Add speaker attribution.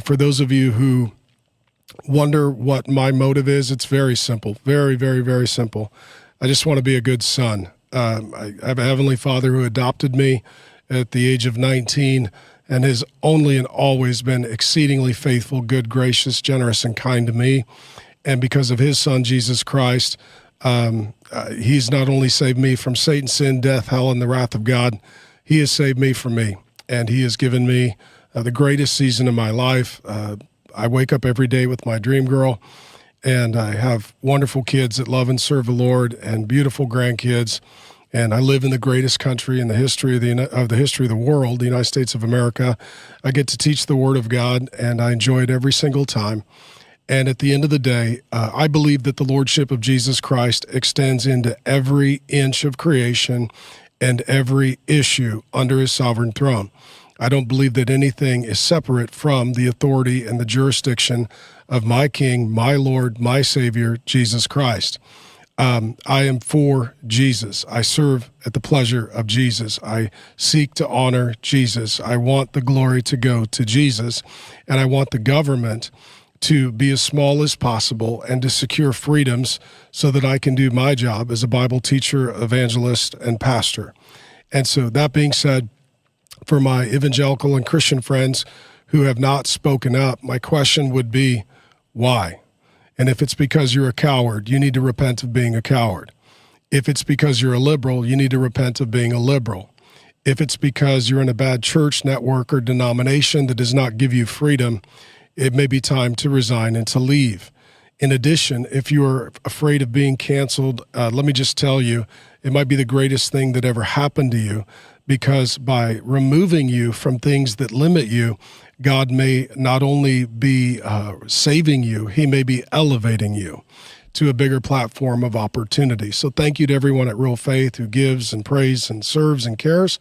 Speaker 1: For those of you who wonder what my motive is, it's very simple, very, very, very simple. I just want to be a good son. I have a Heavenly Father who adopted me at the age of 19 and has only and always been exceedingly faithful, good, gracious, generous, and kind to me. And because of his son, Jesus Christ, he's not only saved me from Satan, sin, death, hell, and the wrath of God, he has saved me from me. And he has given me the greatest season of my life. I wake up every day with my dream girl, and I have wonderful kids that love and serve the Lord, and beautiful grandkids. And I live in the greatest country in the history of the world, the United States of America. I get to teach the Word of God, and I enjoy it every single time. And at the end of the day, I believe that the Lordship of Jesus Christ extends into every inch of creation and every issue under his sovereign throne. I don't believe that anything is separate from the authority and the jurisdiction of my King, my Lord, my Savior, Jesus Christ. I am for Jesus. I serve at the pleasure of Jesus. I seek to honor Jesus. I want the glory to go to Jesus, and I want the government to be as small as possible and to secure freedoms so that I can do my job as a Bible teacher, evangelist, and pastor. And so that being said, for my evangelical and Christian friends who have not spoken up, my question would be, why? And if it's because you're a coward, you need to repent of being a coward. If it's because you're a liberal, you need to repent of being a liberal. If it's because you're in a bad church, network, or denomination that does not give you freedom, it may be time to resign and to leave. In addition, if you're afraid of being canceled, let me just tell you, it might be the greatest thing that ever happened to you, because by removing you from things that limit you, God may not only be saving you, he may be elevating you to a bigger platform of opportunity. So thank you to everyone at Real Faith who gives and prays and serves and cares.